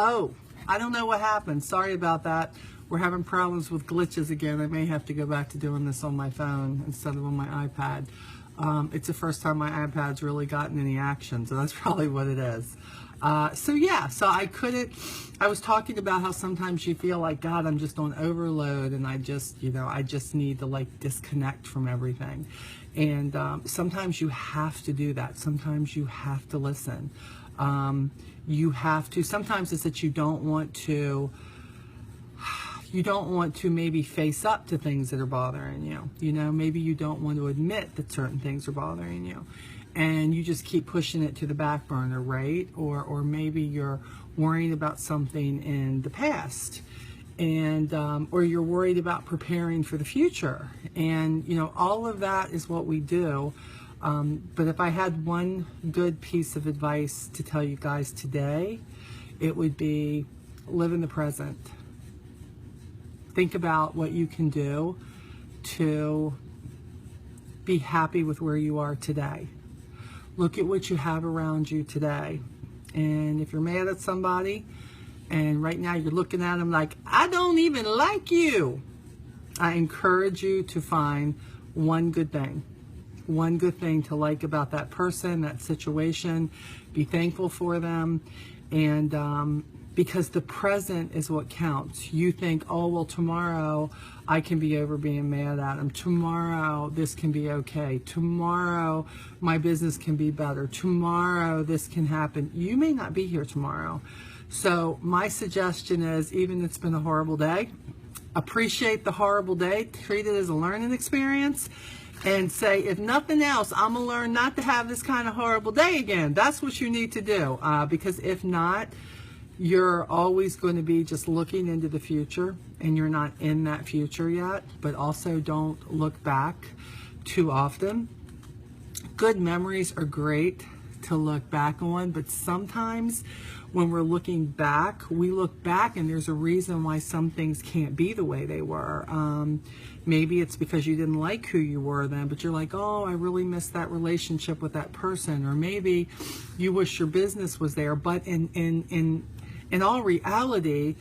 Oh, I don't know what happened. Sorry about that. We're having problems with glitches again. I may have to go back to doing this on my phone instead of on my iPad. It's the first time my iPad's really gotten any action, so that's probably what it is. So I was talking about how sometimes you feel like, God, I'm just on overload, and I just need to like disconnect from everything. And sometimes you have to do that. Sometimes you have to listen. Sometimes it's that you don't want to maybe face up to things that are bothering you. Maybe you don't want to admit that certain things are bothering you. And you just keep pushing it to the back burner, right? Or maybe you're worrying about something in the past, and or you're worried about preparing for the future. And all of that is what we do. But if I had one good piece of advice to tell you guys today, it would be live in the present. Think about what you can do to be happy with where you are today. Look at what you have around you today. And if you're mad at somebody, and right now you're looking at them like, I don't even like you, I encourage you to find one good thing to like about that person, that situation. Be thankful for them. And because the present is what counts. You think, oh, well, tomorrow I can be over being mad at him. Tomorrow this can be okay. Tomorrow my business can be better. Tomorrow this can happen. You may not be here tomorrow. So my suggestion is, even if it's been a horrible day, appreciate the horrible day, treat it as a learning experience, and say, if nothing else, I'm going to learn not to have this kind of horrible day again. That's what you need to do. Because if not, you're always going to be just looking into the future, and you're not in that future yet. But also don't look back too often. Good memories are great to look back on, but sometimes when we're looking back, we look back and there's a reason why some things can't be the way they were. Maybe it's because you didn't like who you were then, but you're like, oh, I really missed that relationship with that person. Or maybe you wish your business was there, but in all reality,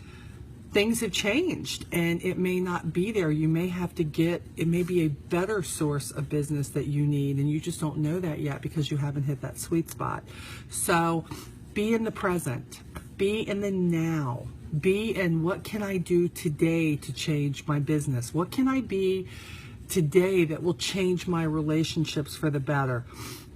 things have changed and it may not be there. You may have to it may be a better source of business that you need, and you just don't know that yet because you haven't hit that sweet spot. So be in the present, be in the now, be in what can I do today to change my business? What can I be today that will change my relationships for the better?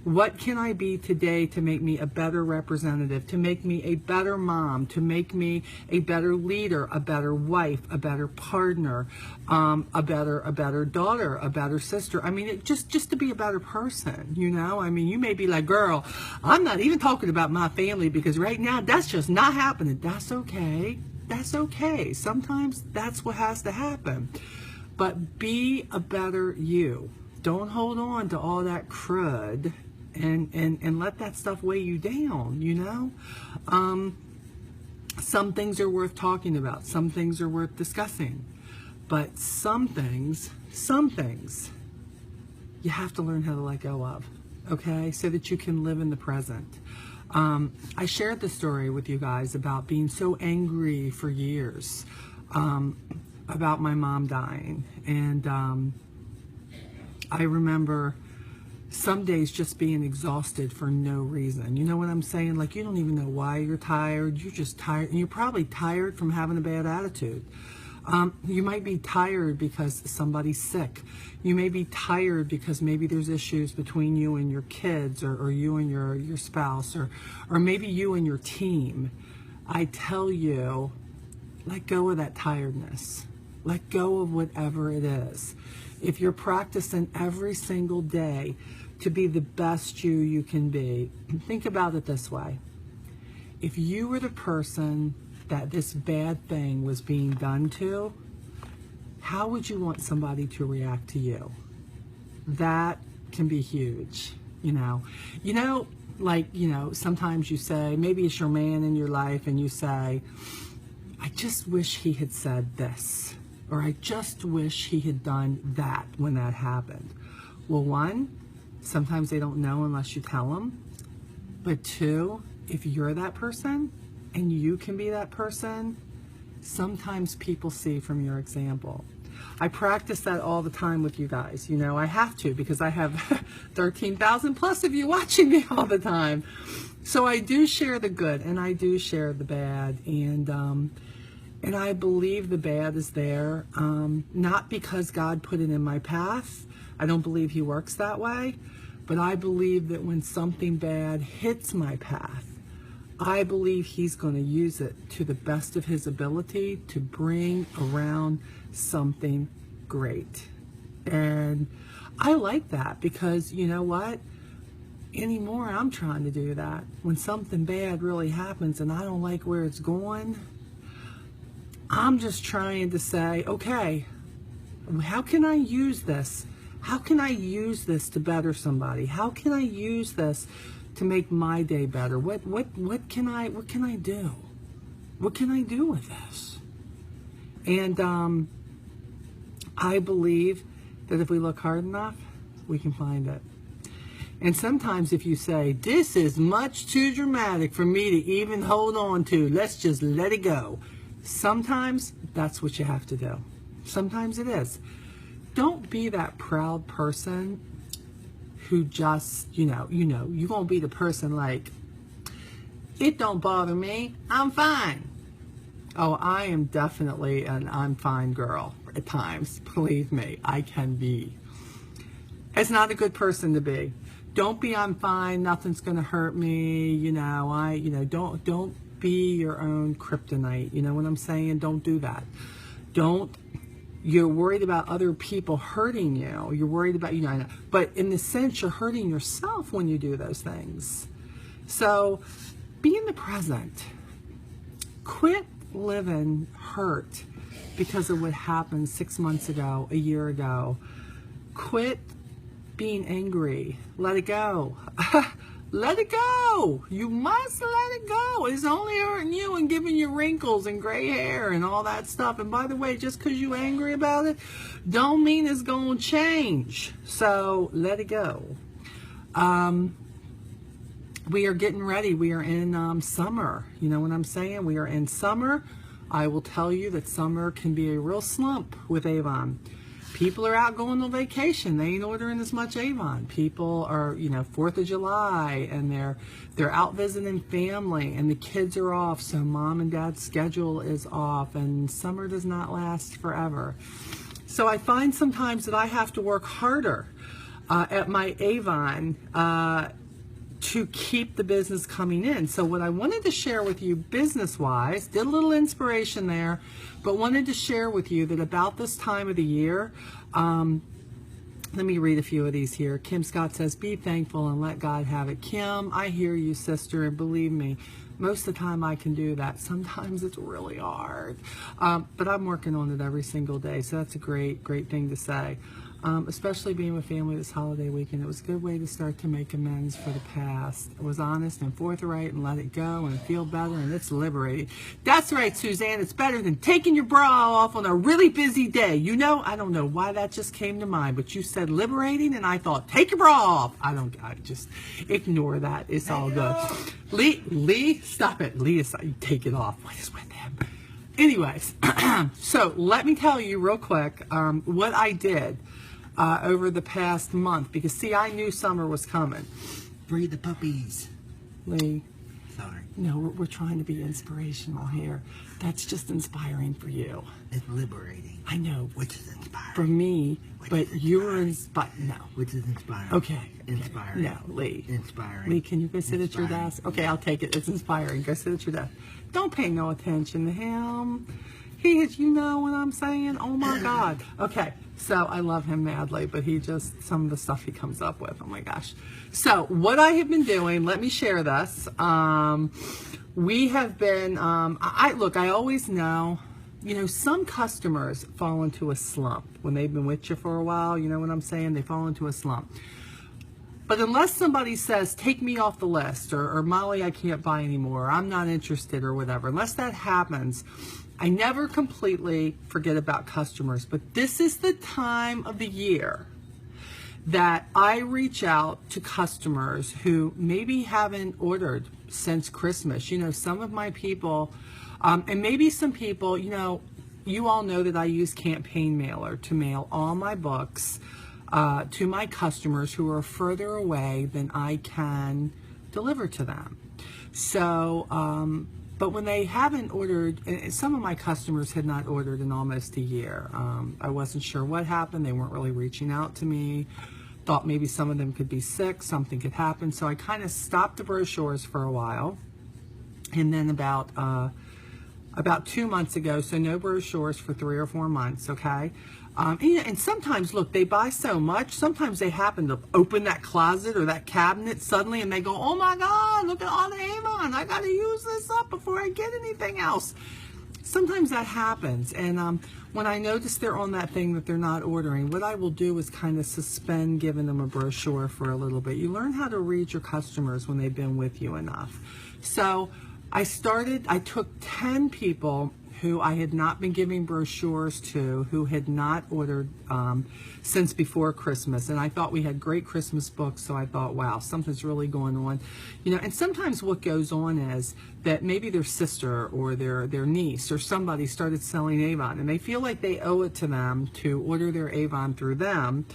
What can I be today to make me a better representative, to make me a better mom, to make me a better leader, a better wife, a better partner, a better daughter, a better sister? I mean, just to be a better person, I mean, you may be like, girl, I'm not even talking about my family because right now that's just not happening. That's okay. That's okay. Sometimes that's what has to happen. But be a better you. Don't hold on to all that crud and let that stuff weigh you down, Some things are worth talking about. Some things are worth discussing. But some things you have to learn how to let go of, okay? So that you can live in the present. I shared the story with you guys about being so angry for years about my mom dying. And I remember some days just being exhausted for no reason. You know what I'm saying? Like, you don't even know why you're tired. You're just tired. And you're probably tired from having a bad attitude. You might be tired because somebody's sick. You may be tired because maybe there's issues between you and your kids, or you and your spouse, or maybe you and your team. I tell you, let go of that tiredness. Let go of whatever it is. If you're practicing every single day to be the best you can be, think about it this way. If you were the person that this bad thing was being done to, how would you want somebody to react to you? That can be huge, sometimes you say, maybe it's your man in your life, and you say, I just wish he had said this, or I just wish he had done that when that happened. Well, one, sometimes they don't know unless you tell them. But two, if you're that person, and you can be that person, sometimes people see from your example. I practice that all the time with you guys. You know, I have to, because I have 13,000 plus of you watching me all the time. So I do share the good and I do share the bad, and I believe the bad is there, not because God put it in my path. I don't believe He works that way, but I believe that when something bad hits my path, I believe He's going to use it to the best of His ability to bring around something great. And I like that, because you know what? Anymore, I'm trying to do that. When something bad really happens and I don't like where it's going, I'm just trying to say, okay, how can I use this? How can I use this to better somebody? How can I use this to make my day better? What can I do? What can I do with this? And I believe that if we look hard enough, we can find it. And sometimes if you say, this is much too dramatic for me to even hold on to, let's just let it go. Sometimes that's what you have to do. Sometimes it is. Don't be that proud person who just, you won't be the person like, it don't bother me, I'm fine. Oh, I am definitely an I'm fine girl at times. Believe me, I can be. It's not a good person to be. Don't be I'm fine, nothing's going to hurt me, don't be your own kryptonite. You know what I'm saying? Don't do that. You're worried about other people hurting you. You're worried about, but in the sense you're hurting yourself when you do those things. So be in the present. Quit living hurt because of what happened 6 months ago, a year ago. Quit being angry. Let it go. Let it go. You must let it go. It's only hurting you and giving you wrinkles and gray hair and all that stuff. And by the way, just because you're angry about it, don't mean it's going to change. So let it go. We are getting ready. We are in summer. You know what I'm saying? We are in summer. I will tell you that summer can be a real slump with Avon. People are out going on vacation. They ain't ordering as much Avon. People are, 4th of July, and they're out visiting family, and the kids are off, so mom and dad's schedule is off, and summer does not last forever. So I find sometimes that I have to work harder at my Avon to keep the business coming in. So what I wanted to share with you business-wise, did a little inspiration there, but wanted to share with you that about this time of the year, let me read a few of these here. Kim Scott says, be thankful and let God have it. Kim, I hear you, sister, and believe me, most of the time I can do that. Sometimes it's really hard, but I'm working on it every single day, so that's a great thing to say. Especially being with family this holiday weekend. It was a good way to start to make amends for the past. It was honest and forthright and let it go and feel better, and it's liberating. That's right, Suzanne. It's better than taking your bra off on a really busy day. I don't know why that just came to mind, but you said liberating, and I thought, take your bra off. I just ignore that. It's all good. Lee, stop it. Lee, take it off. What is with him? Anyways, so let me tell you real quick what I did over the past month, because see, I knew summer was coming. Free the puppies. Lee. Sorry. No, we're trying to be inspirational here. That's just inspiring for you. It's liberating. I know. Which is inspiring. For me, but you're inspired. No. Which is inspiring. Okay. Inspiring. No, Lee. Inspiring. Lee, can you go sit at your desk? Okay, I'll take it. It's inspiring. Go sit at your desk. Don't pay no attention to him. He is, you know what I'm saying? Oh my God. Okay, so I love him madly, but some of the stuff he comes up with, oh my gosh. So what I have been doing, let me share this. We have been, I always know, some customers fall into a slump when they've been with you for a while, you know what I'm saying? They fall into a slump. But unless somebody says, take me off the list, or Molly, I can't buy anymore, or I'm not interested, or whatever, unless that happens, I never completely forget about customers. But this is the time of the year that I reach out to customers who maybe haven't ordered since Christmas. You know, some of my people, and maybe some people, you know, you all know that I use campaign mailer to mail all my books to my customers who are further away than I can deliver to them. So, but when they haven't ordered, and some of my customers had not ordered in almost a year. I wasn't sure what happened. They weren't really reaching out to me. Thought maybe some of them could be sick, something could happen. So I kind of stopped the brochures for a while. And then about 2 months ago, so no brochures for 3 or 4 months, okay? And sometimes, look, they buy so much, sometimes they happen to open that closet or that cabinet suddenly and they go, oh my God, look at all the Avon. I got to use this up before I get anything else. Sometimes that happens. And when I notice they're on that thing that they're not ordering, what I will do is kind of suspend giving them a brochure for a little bit. You learn how to read your customers when they've been with you enough. So I took 10 people who I had not been giving brochures to, who had not ordered since before Christmas. And I thought we had great Christmas books, so I thought, wow, something's really going on. You know, and sometimes what goes on is that maybe their sister or their niece or somebody started selling Avon, and they feel like they owe it to them to order their Avon through them.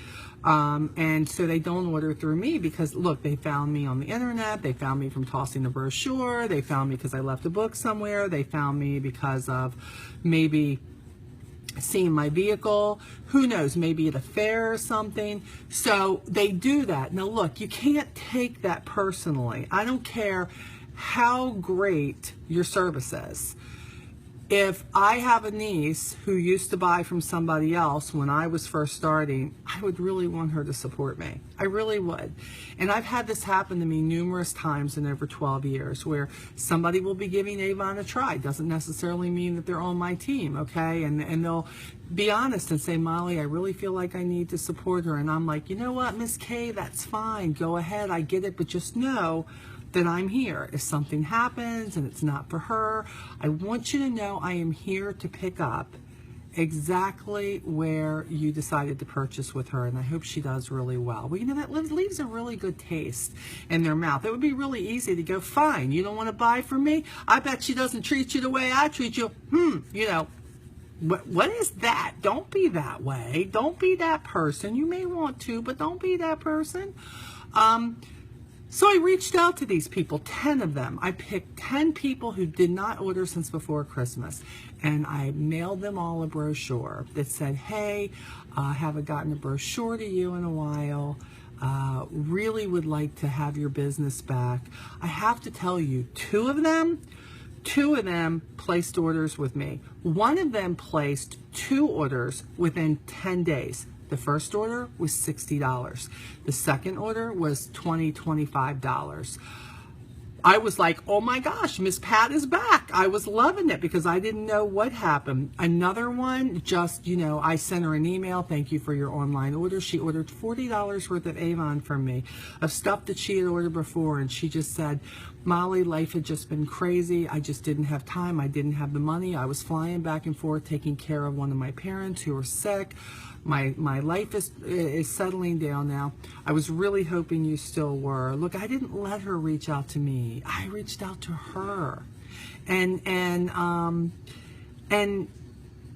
And so they don't order through me because, look, they found me on the internet, they found me from tossing the brochure, they found me because I left a book somewhere, they found me because of maybe seeing my vehicle, who knows, maybe at a fair or something. So they do that. Now look, you can't take that personally. I don't care how great your service is. If I have a niece who used to buy from somebody else when I was first starting, I would really want her to support me. I really would. And I've had this happen to me numerous times in over 12 years where somebody will be giving Avon a try. Doesn't necessarily mean that they're on my team, okay? And they'll be honest and say, Molly, I really feel like I need to support her. And I'm like, you know what, Miss K, that's fine. Go ahead, I get it, but just know that I'm here. If something happens and it's not for her, I want you to know I am here to pick up exactly where you decided to purchase with her, and I hope she does really well. Well, you know, that leaves a really good taste in their mouth. It would be really easy to go, fine, you don't want to buy from me? I bet she doesn't treat you the way I treat you. You know, what is that? Don't be that way. Don't be that person. You may want to, but don't be that person. So I reached out to these people, 10 of them. I picked 10 people who did not order since before Christmas, and I mailed them all a brochure that said, hey, I haven't gotten a brochure to you in a while. Really would like to have your business back. I have to tell you, two of them placed orders with me. One of them placed 2 orders within 10 days. The first order was $60. The second order was $25. I was like, oh my gosh, Miss Pat is back. I was loving it because I didn't know what happened. Another one, just, you know, I sent her an email. Thank you for your online order. She ordered $40 worth of Avon from me, of stuff that she had ordered before. And she just said, Molly, life had just been crazy. I just didn't have time. I didn't have the money. I was flying back and forth, taking care of one of my parents who were sick. My life is settling down now. I was really hoping you still were. Look, I didn't let her reach out to me. I reached out to her. And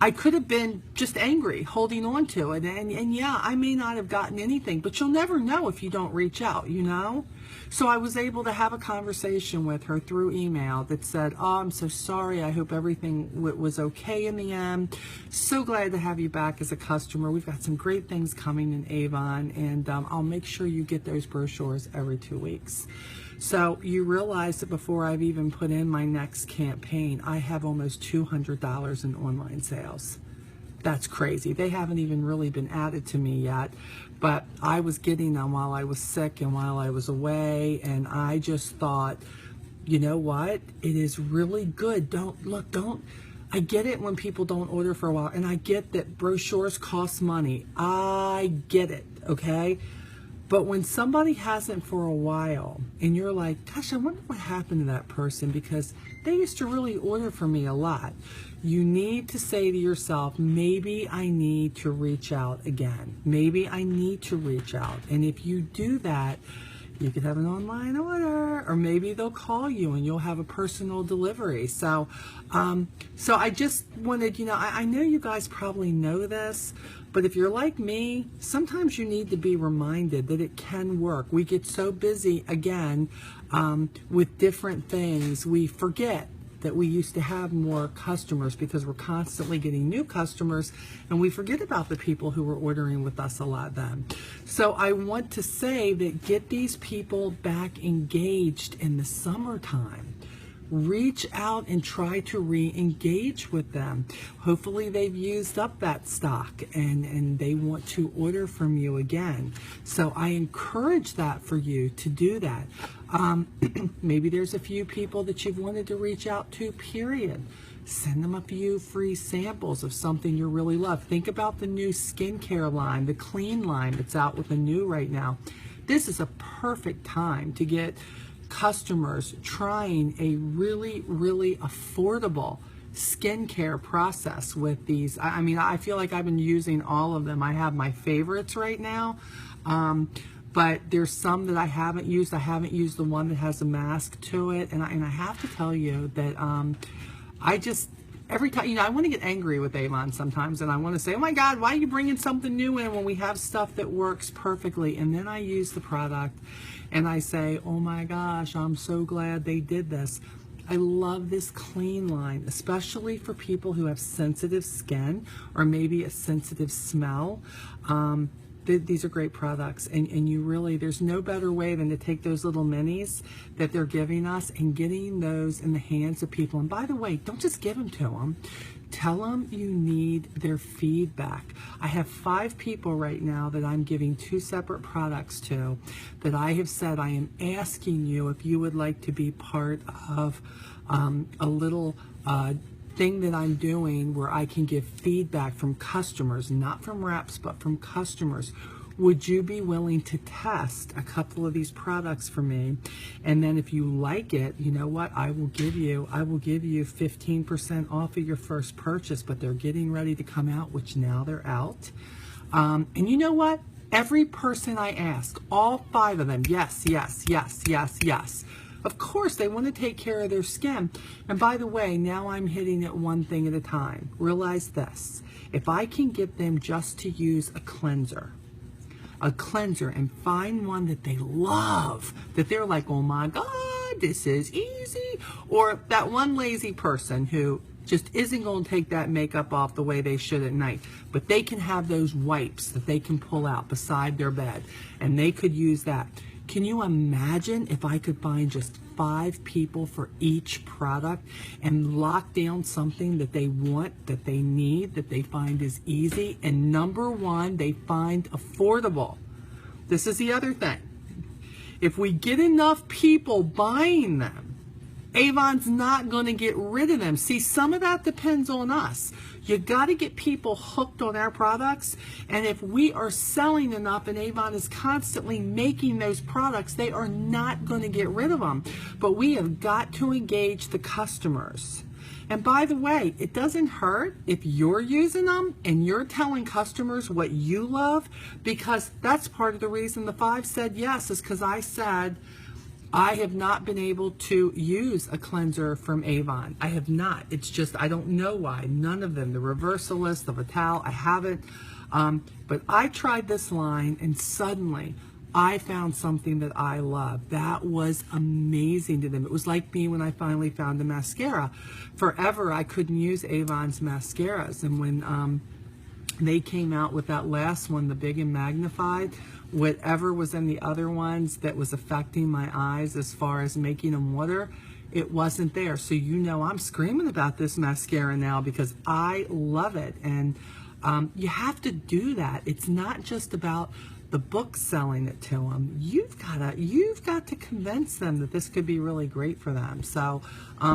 I could have been just angry, holding on to it. And yeah, I may not have gotten anything, but you'll never know if you don't reach out, you know? So I was able to have a conversation with her through email that said, oh, I'm so sorry. I hope everything was okay in the end. So glad to have you back as a customer. We've got some great things coming in Avon, and I'll make sure you get those brochures every 2 weeks. So you realize that before I've even put in my next campaign, I have almost $200 in online sales. That's crazy. They haven't even really been added to me yet, but I was getting them while I was sick and while I was away, and I just thought, you know what? It is really good. I get it when people don't order for a while, and I get that brochures cost money. I get it, okay? But when somebody hasn't for a while, and you're like, gosh, I wonder what happened to that person, because they used to really order for me a lot. You need to say to yourself, maybe I need to reach out again. Maybe I need to reach out. And if you do that, you could have an online order, or maybe they'll call you and you'll have a personal delivery. So, so I just wanted, I know you guys probably know this, but if you're like me, sometimes you need to be reminded that it can work. We get so busy, again, with different things, we forget that we used to have more customers because we're constantly getting new customers, and we forget about the people who were ordering with us a lot then. So I want to say that get these people back engaged in the summertime. Reach out and try to re-engage with them. Hopefully they've used up that stock and they want to order from you again. So I encourage that for you to do that. Maybe there's a few people that you've wanted to reach out to, period. Send them a few free samples of something you really love. Think about the new skincare line, the clean line that's out with the new right now. This is a perfect time to get customers trying a really, really affordable skincare process with these. I mean, I feel like I've been using all of them. I have my favorites right now, but there's some that I haven't used. I haven't used the one that has a mask to it, and I have to tell you that I just, every time, I want to get angry with Avon sometimes, and I want to say, oh my God, why are you bringing something new in when we have stuff that works perfectly? And then I use the product and I say, oh my gosh, I'm so glad they did this. I love this clean line, especially for people who have sensitive skin or maybe a sensitive smell. These are great products, and you really, there's no better way than to take those little minis that they're giving us and getting those in the hands of people. And by the way, don't just give them to them. Tell them you need their feedback. I have 5 people right now that I'm giving 2 separate products to that I have said I am asking you if you would like to be part of a little thing that I'm doing where I can give feedback from customers, not from reps, but from customers. Would you be willing to test a couple of these products for me? And then if you like it, you know what? I will give you 15% off of your first purchase, but they're getting ready to come out, which now they're out. And you know what? Every person I ask, all 5 of them, yes, yes, yes, yes, yes. Of course, they want to take care of their skin. And by the way, now I'm hitting it one thing at a time. Realize this. If I can get them just to use a cleanser and find one that they love, that they're like, oh my God, this is easy. Or that one lazy person who just isn't going to take that makeup off the way they should at night, but they can have those wipes that they can pull out beside their bed, and they could use that. Can you imagine if I could find just 5 people for each product and lock down something that they want, that they need, that they find is easy, and number 1, they find affordable? This is the other thing. If we get enough people buying them, Avon's not going to get rid of them. See, some of that depends on us. You got to get people hooked on our products, and if we are selling enough and Avon is constantly making those products, they are not going to get rid of them. But we have got to engage the customers. And by the way, it doesn't hurt if you're using them and you're telling customers what you love, because that's part of the reason the 5 said yes, is because I said, I have not been able to use a cleanser from Avon. I have not. It's just, I don't know why. None of them. The Reversalist, the Vital, I haven't. But I tried this line, and suddenly I found something that I love. That was amazing to them. It was like me when I finally found a mascara. Forever, I couldn't use Avon's mascaras. And when they came out with that last one, the Big and Magnified, whatever was in the other ones that was affecting my eyes as far as making them water, it wasn't there. So you know I'm screaming about this mascara now because I love it. And you have to do that. It's not just about the book selling it to them. You've got to convince them that this could be really great for them. So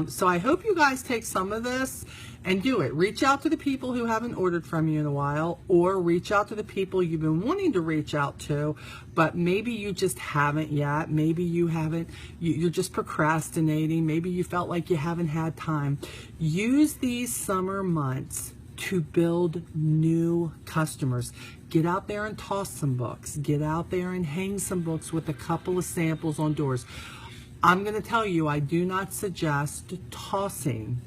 so I hope you guys take some of this and do it. Reach out to the people who haven't ordered from you in a while, or reach out to the people you've been wanting to reach out to, but maybe you just haven't yet. Maybe you haven't, you're just procrastinating. Maybe you felt like you haven't had time. Use these summer months to build new customers. Get out there and toss some books. Get out there and hang some books with a couple of samples on doors. I'm going to tell you, I do not suggest tossing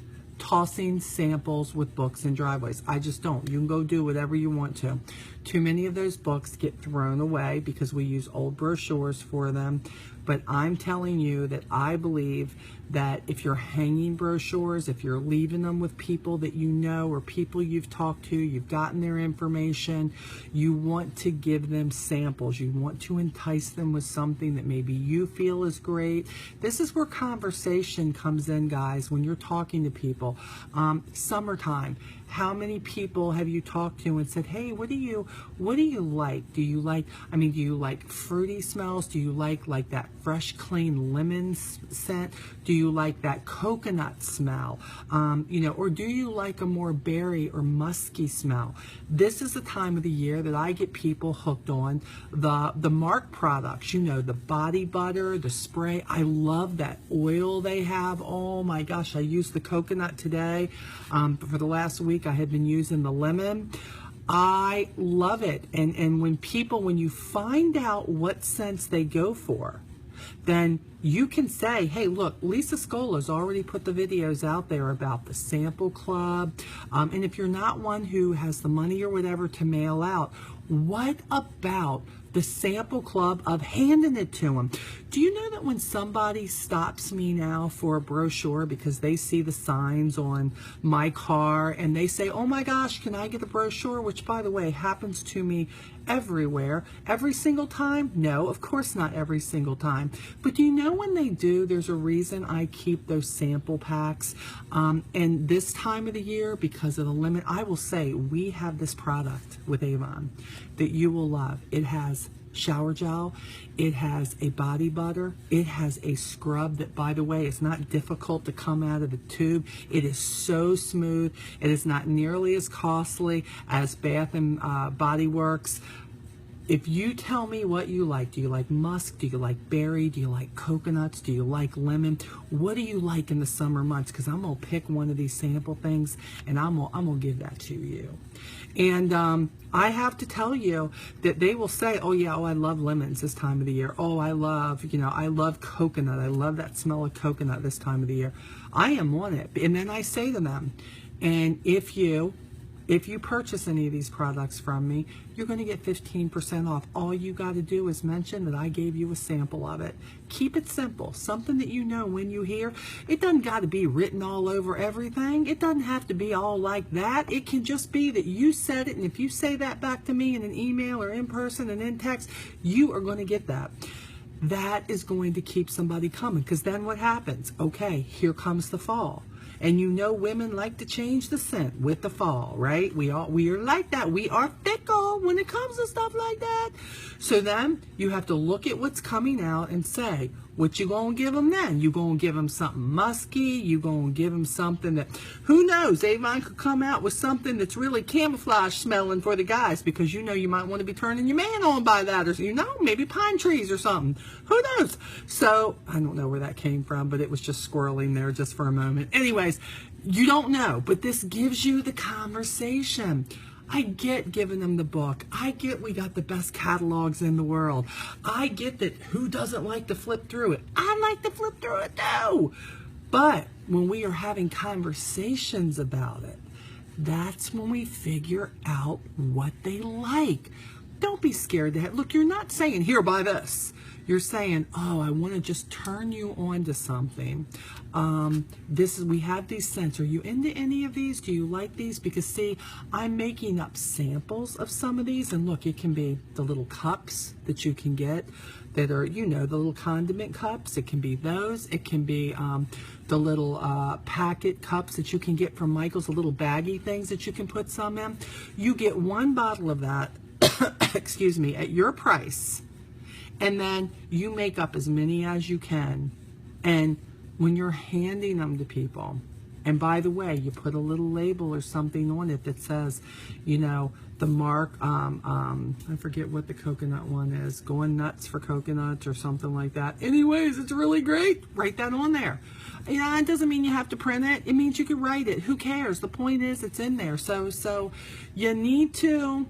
samples with books in driveways. I just don't. You can go do whatever you want to. Too many of those books get thrown away because we use old brochures for them. But I'm telling you that I believe that if you're hanging brochures, if you're leaving them with people that you know or people you've talked to, you've gotten their information, you want to give them samples. You want to entice them with something that maybe you feel is great. This is where conversation comes in, guys, when you're talking to people. Summertime. How many people have you talked to and said, hey, what do you like? Do you like fruity smells? Do you like that fresh, clean lemon scent? Do you like that coconut smell? Or do you like a more berry or musky smell? This is the time of the year that I get people hooked on the Mark products, the body butter, the spray. I love that oil they have. Oh my gosh, I used the coconut today. But for the last week, I had been using the lemon. I love it. And when you find out what scents they go for, then you can say, hey, look, Lisa Scola's already put the videos out there about the sample club. And if you're not one who has the money or whatever to mail out, what about the sample club of handing it to them? Do you know that when somebody stops me now for a brochure because they see the signs on my car and they say, oh my gosh, can I get a brochure? Which, by the way, happens to me everywhere. Every single time? No, of course not every single time. But do you know when they do, there's a reason I keep those sample packs. And this time of the year, because of the limit, I will say we have this product with Avon that you will love. It has shower gel, it has a body butter, it has a scrub that, by the way, is not difficult to come out of the tube. It is so smooth. It is not nearly as costly as Bath and Body Works. If you tell me what you like, do you like musk? Do you like berry? Do you like coconuts? Do you like lemon? What do you like in the summer months? Because I'm going to pick one of these sample things and I'm going to give that to you. And I have to tell you that they will say, oh yeah, I love lemons this time of the year. Oh, I love coconut. I love that smell of coconut this time of the year. I am on it. And then I say to them, and if you purchase any of these products from me, you're going to get 15% off. All you got to do is mention that I gave you a sample of it. Keep it simple. Something that you know when you hear. It doesn't got to be written all over everything. It doesn't have to be all like that. It can just be that you said it, and if you say that back to me in an email or in person and in text, you are going to get that. That is going to keep somebody coming, because then what happens? Okay, here comes the fall. And women like to change the scent with the fall, right? We are like that. We are fickle when it comes to stuff like that. So then you have to look at what's coming out and say, what you gonna give them then? You gonna give them something musky? You gonna give them something that, who knows? Avon could come out with something that's really camouflage smelling for the guys, because you might want to be turning your man on by that, or maybe pine trees or something. Who knows? So I don't know where that came from, but it was just swirling there just for a moment. Anyways, you don't know, but this gives you the conversation. I get giving them the book. I get we got the best catalogs in the world. I get that who doesn't like to flip through it? I like to flip through it too. But when we are having conversations about it, that's when we figure out what they like. Don't be scared to look, you're not saying, here, buy this. You're saying, oh, I want to just turn you on to something. We have these scents. Are you into any of these? Do you like these? Because see, I'm making up samples of some of these, and look, it can be the little cups that you can get that are, the little condiment cups. It can be those. It can be the little packet cups that you can get from Michael's, the little baggy things that you can put some in. You get one bottle of that, excuse me, at your price. And then you make up as many as you can. And when you're handing them to people, And by the way, you put a little label or something on it that says, you know, the mark, I forget what the coconut one is, going nuts for coconuts or something like that. Anyways, it's really great. Write that on there. You know, it doesn't mean you have to print it. It means you can write it. Who cares? The point is it's in there. So you need to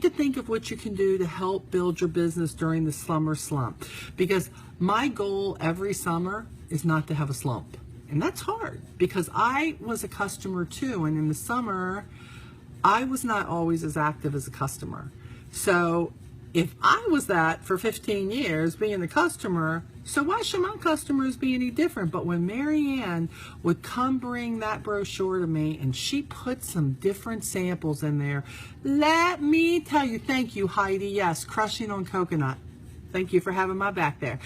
think of what you can do to help build your business during the summer slump. Because my goal every summer is not to have a slump. And that's hard because I was a customer too. And in the summer, I was not always as active as a customer. So if I was that for 15 years being the customer, so why should my customers be any different? But when Marianne would come bring that brochure to me and she put some different samples in there, let me tell you, thank you, Heidi. Yes, crushing on coconut. Thank you for having my back there.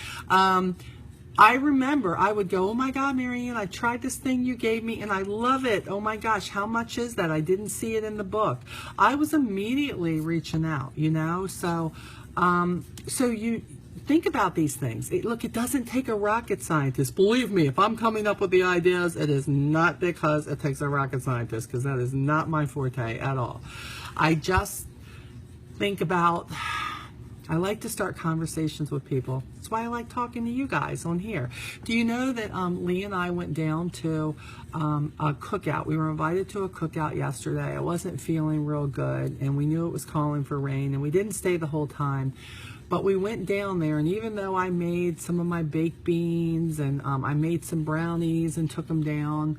I remember I would go, oh my God, Marianne, I tried this thing you gave me and I love it. Oh my gosh, how much is that? I didn't see it in the book. I was immediately reaching out, you know, so you think about these things. Look, it doesn't take a rocket scientist. Believe me, if I'm coming up with the ideas, it is not because it takes a rocket scientist, because that is not my forte at all. I just think about, I like to start conversations with people. That's why I like talking to you guys on here. Do you know that Lee and I went down to a cookout? We were invited to a cookout yesterday. I wasn't feeling real good, and we knew it was calling for rain, and we didn't stay the whole time. But we went down there, and even though I made some of my baked beans and I made some brownies and took them down,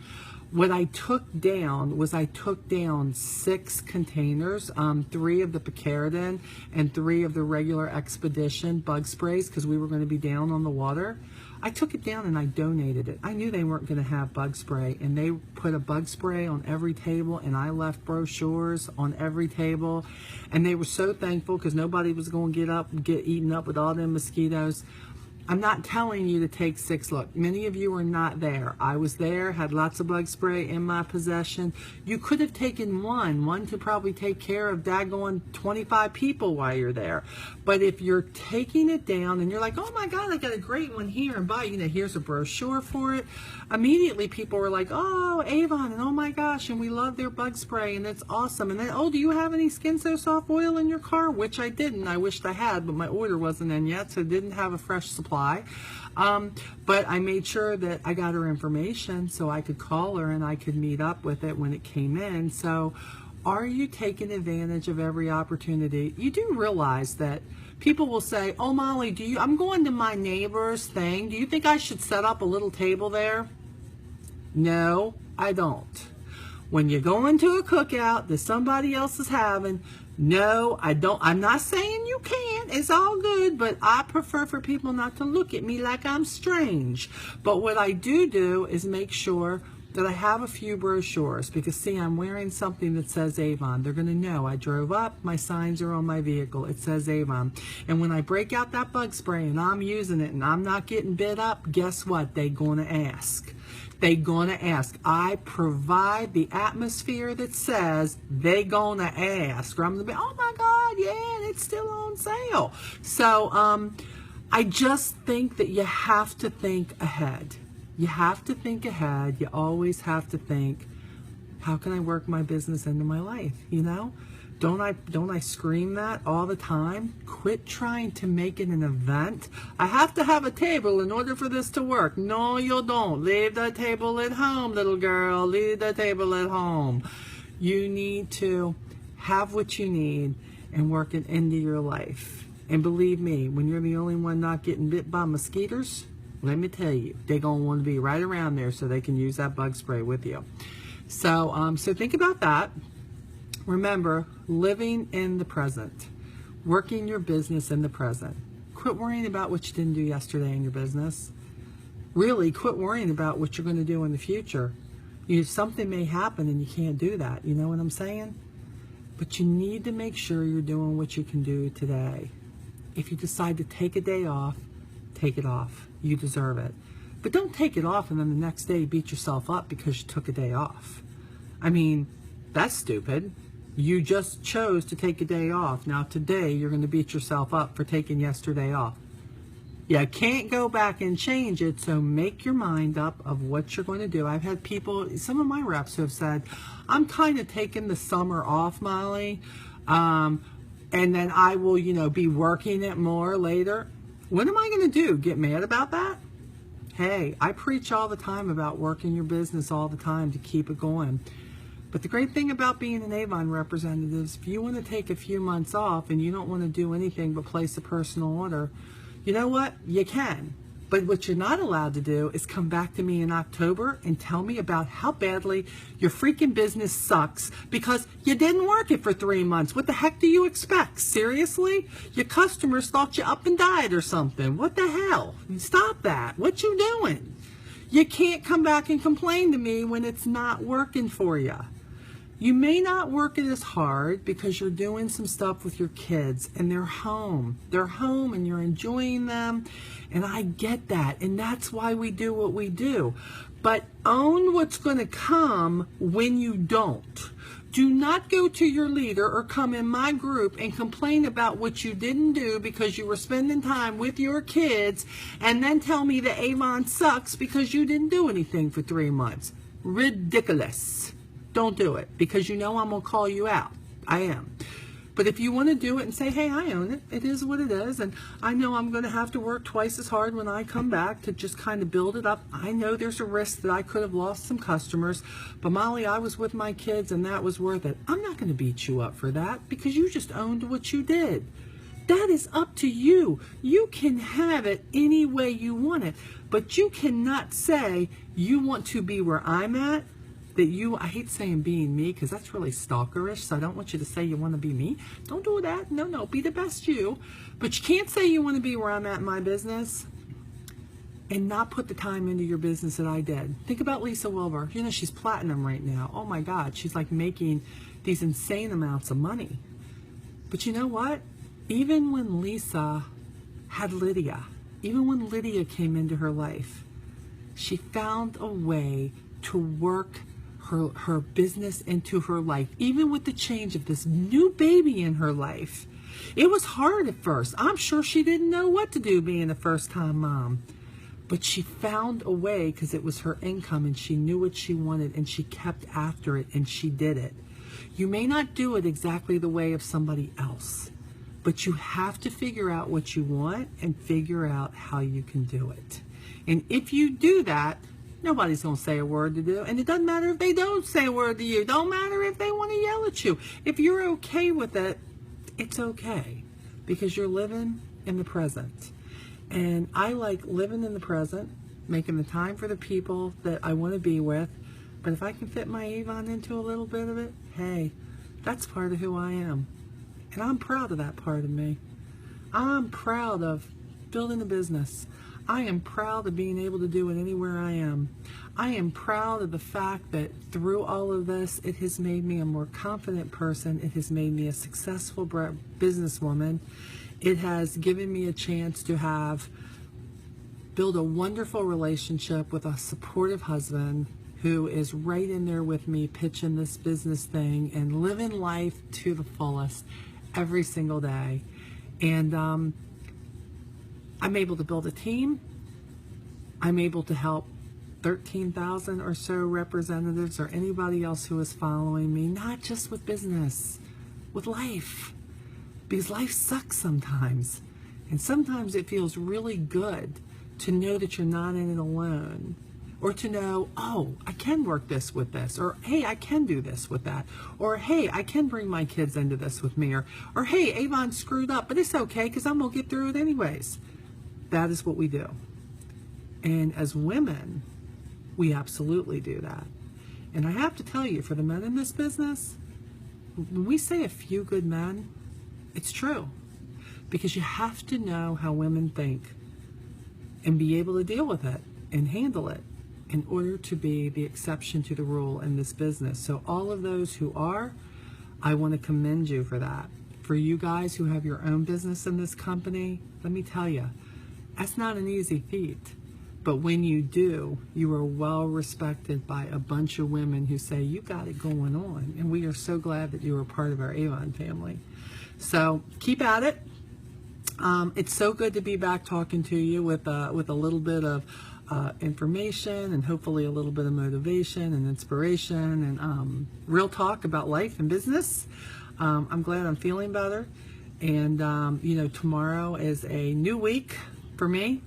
what I took down was 6 containers, 3 of the picaridin and 3 of the regular Expedition bug sprays because we were going to be down on the water. I took it down and I donated it. I knew they weren't going to have bug spray, and they put a bug spray on every table, and I left brochures on every table, and they were so thankful because nobody was going to get eaten up with all them mosquitoes. I'm not telling you to take 6. Look, many of you are not there. I was there, had lots of bug spray in my possession. You could have taken one to probably take care of daggone 25 people while you're there. But if you're taking it down and you're like, oh my God, I got a great one here, and buy, you know, here's a brochure for it. Immediately people were like, oh, Avon, and oh my gosh, and we love their bug spray, and it's awesome. And then, oh, do you have any Skin So Soft oil in your car? Which I didn't. I wished I had, but my order wasn't in yet, so didn't have a fresh supply. But I made sure that I got her information so I could call her and I could meet up with it when it came in. So are you taking advantage of every opportunity? You do realize that people will say, oh, Molly, I'm going to my neighbor's thing. Do you think I should set up a little table there? No, I don't. When you go into a cookout that somebody else is having, no, I don't. I'm not saying you can't. It's all good, but I prefer for people not to look at me like I'm strange. But what I do is make sure that I have a few brochures, because see, I'm wearing something that says Avon. They're going to know I drove up, my signs are on my vehicle, it says Avon. And when I break out that bug spray and I'm using it and I'm not getting bit up, guess what? They're going to ask. They're going to ask. I provide the atmosphere that says they're going to ask. Or I'm going to be, oh my God, yeah, it's still on sale. So I just think that you have to think ahead. You have to think ahead. You always have to think, how can I work my business into my life? You know? Don't I scream that all the time? Quit trying to make it an event. I have to have a table in order for this to work. No, you don't. Leave the table at home, little girl. Leave the table at home. You need to have what you need and work it into your life. And believe me, when you're the only one not getting bit by mosquitoes, let me tell you, they're going to want to be right around there so they can use that bug spray with you. So think about that. Remember, living in the present, working your business in the present. Quit worrying about what you didn't do yesterday in your business. Really, quit worrying about what you're going to do in the future. Something may happen and you can't do that. You know what I'm saying? But you need to make sure you're doing what you can do today. If you decide to take a day off, take it off. You deserve it. But don't take it off and then the next day beat yourself up because you took a day off. I mean, that's stupid. You just chose to take a day off. Now today you're going to beat yourself up for taking yesterday off. You can't go back and change it, so make your mind up of what you're going to do. I've had people, some of my reps who have said, I'm kind of taking the summer off, Molly, and then I will, be working it more later. What am I going to do? Get mad about that? Hey, I preach all the time about working your business all the time to keep it going. But the great thing about being an Avon representative is if you want to take a few months off and you don't want to do anything but place a personal order, you know what? You can. But what you're not allowed to do is come back to me in October and tell me about how badly your freaking business sucks because you didn't work it for 3 months. What the heck do you expect? Seriously? Your customers thought you up and died or something. What the hell? Stop that. What you doing? You can't come back and complain to me when it's not working for you. You may not work it as hard because you're doing some stuff with your kids and they're home. They're home and you're enjoying them. And I get that. And that's why we do what we do. But own what's going to come when you don't. Do not go to your leader or come in my group and complain about what you didn't do because you were spending time with your kids and then tell me that Avon sucks because you didn't do anything for 3 months. Ridiculous. Don't do it because I'm going to call you out. I am. But if you want to do it and say, hey, I own it. It is what it is. And I know I'm going to have to work twice as hard when I come back to just kind of build it up. I know there's a risk that I could have lost some customers. But Molly, I was with my kids and that was worth it. I'm not going to beat you up for that because you just owned what you did. That is up to you. You can have it any way you want it. But you cannot say you want to be where I'm at. I hate saying being me because that's really stalkerish, so I don't want you to say you want to be me. Don't do that. No, be the best you. But you can't say you want to be where I'm at in my business and not put the time into your business that I did. Think about Lisa Wilbur. She's platinum right now. Oh my God, she's like making these insane amounts of money. But you know what? Even when Lisa had Lydia, even when Lydia came into her life, she found a way to work her business into her life, even with the change of this new baby in her life. It was hard at first. I'm sure she didn't know what to do being a first-time mom. But she found a way because it was her income and she knew what she wanted and she kept after it and she did it. You may not do it exactly the way of somebody else, but you have to figure out what you want and figure out how you can do it. And if you do that, nobody's going to say a word to you. And it doesn't matter if they don't say a word to you. It don't matter if they want to yell at you. If you're okay with it, it's okay. Because you're living in the present. And I like living in the present, making the time for the people that I want to be with. But if I can fit my Avon into a little bit of it, hey, that's part of who I am. And I'm proud of that part of me. I'm proud of building a business. I am proud of being able to do it anywhere I am. I am proud of the fact that through all of this, it has made me a more confident person. It has made me a successful businesswoman. It has given me a chance to build a wonderful relationship with a supportive husband who is right in there with me, pitching this business thing and living life to the fullest every single day. And I'm able to build a team. I'm able to help 13,000 or so representatives or anybody else who is following me, not just with business, with life. Because life sucks sometimes. And sometimes it feels really good to know that you're not in it alone. Or to know, oh, I can work this with this. Or, hey, I can do this with that. Or, hey, I can bring my kids into this with me. Or hey, Avon screwed up, but it's okay because I'm going to get through it anyways. That is what we do. And as women, we absolutely do that. And I have to tell you, for the men in this business, when we say a few good men, it's true. Because you have to know how women think and be able to deal with it and handle it in order to be the exception to the rule in this business. So all of those who are, I want to commend you for that. For you guys who have your own business in this company, let me tell you, that's not an easy feat. But when you do, you are well respected by a bunch of women who say, you got it going on. And we are so glad that you are part of our Avon family. So keep at it. It's so good to be back talking to you with a little bit of information and hopefully a little bit of motivation and inspiration and real talk about life and business. I'm glad I'm feeling better. And, tomorrow is a new week for me.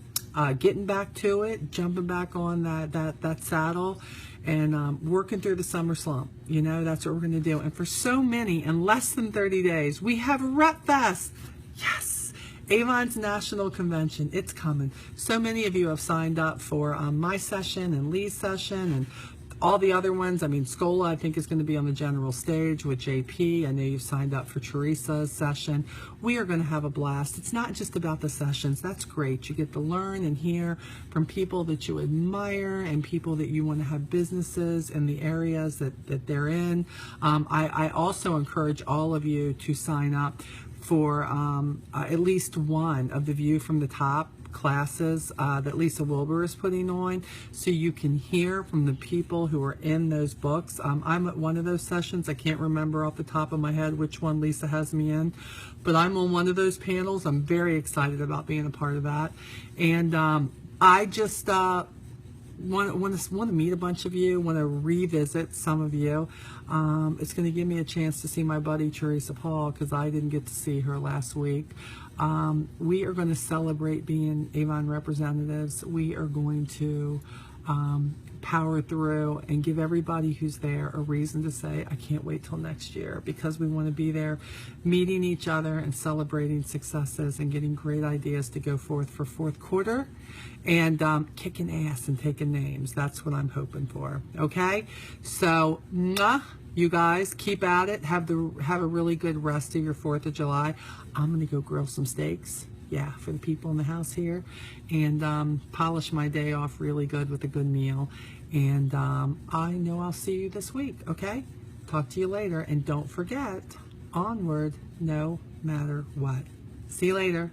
Getting back to it, jumping back on that saddle, and working through the summer slump. That's what we're going to do. And for so many, in less than 30 days, we have Rep Fest. Yes, Avon's National Convention. It's coming. So many of you have signed up for my session and Lee's session and all the other ones. I mean, Scola, I think, is going to be on the general stage with JP. I know you've signed up for Teresa's session. We are going to have a blast. It's not just about the sessions. That's great. You get to learn and hear from people that you admire and people that you want to have businesses in the areas that they're in. I also encourage all of you to sign up for at least one of the View from the Top classes that Lisa Wilbur is putting on, so you can hear from the people who are in those books. I'm at one of those sessions. I can't remember off the top of my head which one Lisa has me in, but I'm on one of those panels. I'm very excited about being a part of that, and I just want to meet a bunch of you, want to revisit some of you. It's going to give me a chance to see my buddy Teresa Paul, because I didn't get to see her last week. We are going to celebrate being Avon representatives. We are going to power through and give everybody who's there a reason to say, I can't wait till next year, because we want to be there meeting each other and celebrating successes and getting great ideas to go forth for fourth quarter and kicking ass and taking names. That's what I'm hoping for. Okay, so you guys keep at it. Have a really good rest of your 4th of July. I'm gonna go grill some steaks, yeah, for the people in the house here, and polish my day off really good with a good meal. And I know I'll see you this week. Okay, talk to you later, and don't forget, onward no matter what. See you later.